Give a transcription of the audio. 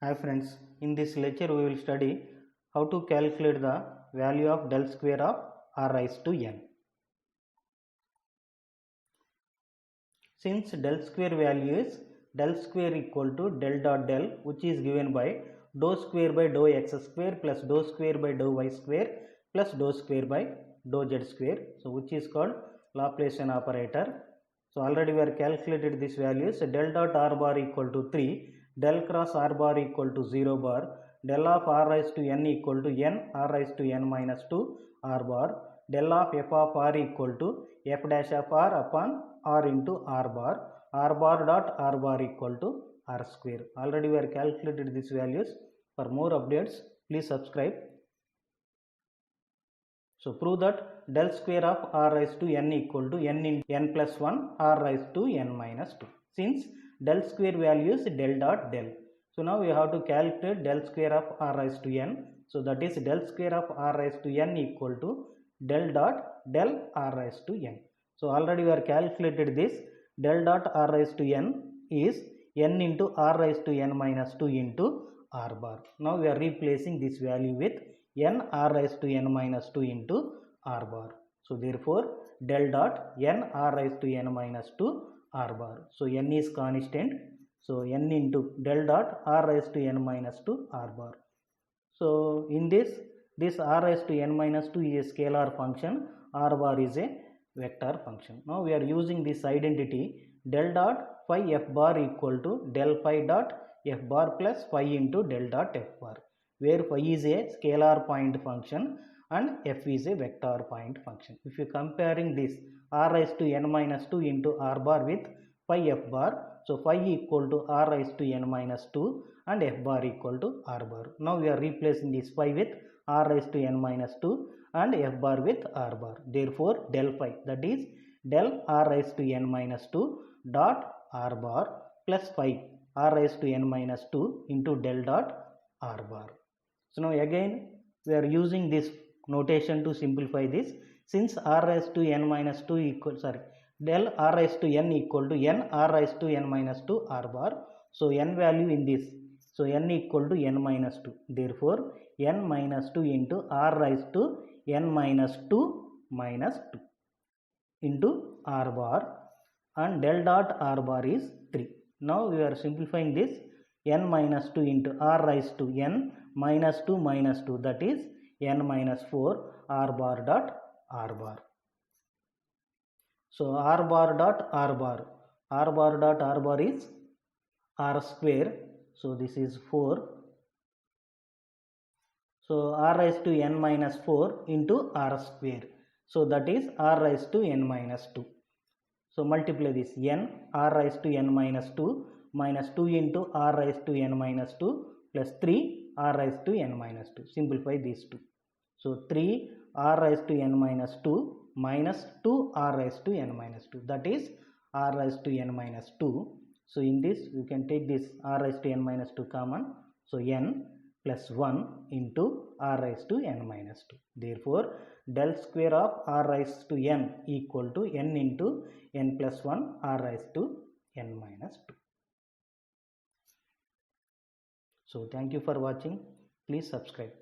Hi friends, in this lecture we will study how to calculate the value of del square of r raised to n. Since del square value is del square equal to del dot del, which is given by dou square by dou x square plus dou square by dou y square plus dou square by dou z square, so which is called Laplacian operator. So already we are calculated these values. Del dot r bar equal to 3, del cross r bar equal to 0 bar, del of r raised to n equal to n r raised to n minus 2 r bar, del of f of r equal to f dash of r upon r into r bar dot r bar equal to r square. Already we are calculated these values. For more updates, please subscribe. So prove that del square of r raised to n equal to n in n plus 1 r raised to n minus 2. Since del square value is del dot del. So now we have to calculate del square of r raised to n. So that is del square of r raised to n equal to del dot del r raised to n. So already we are calculated this. Del dot r raised to n is n into r raised to n minus 2 into r bar. Now we are replacing this value with n r raised to n minus 2 into r bar. So therefore del dot n r raised to n minus 2 r bar. So n is constant. So n into del dot r raised to n minus 2 r bar. So in this r raised to n minus 2 is a scalar function, r bar is a vector function. Now we are using this identity del dot phi f bar equal to del phi dot f bar plus phi into del dot f bar, where phi is a scalar point function and f is a vector point function. If you comparing this r raised to n minus 2 into r bar with phi f bar, so phi equal to r raised to n minus 2 and f bar equal to r bar. Now we are replacing this phi with r raised to n minus 2 and f bar with r bar. Therefore del phi, that is del r raised to n minus 2 dot r bar plus phi r raised to n minus 2 into del dot r bar. So now again we are using this notation to simplify this. Since r raised to n minus 2 equal del r raised to n equal to n r raised to n minus 2 r bar. So n value in this. So n equal to n minus 2. Therefore n minus 2 into r raised to n minus 2 minus 2 into r bar, and del dot r bar is 3. Now we are simplifying this. N minus 2 into r raised to n minus 2 minus 2, that is n minus 4 r bar dot r bar. So r bar dot r bar, r bar dot r bar is r square. So this is 4. So r raised to n minus 4 into r square. So that is r raised to n minus 2. So multiply this n r raised to n minus 2 minus 2 into r raised to n minus 2 plus 3 r raised to n minus 2. Simplify these two. So 3 r raised to n minus 2 minus 2 r raised to n minus 2, that is r raised to n minus 2. So in this you can take this r raised to n minus 2 common. So n plus 1 into r raised to n minus 2. Therefore del square of r raised to n equal to n into n plus 1 r raised to n minus 2. So thank you for watching. Please subscribe.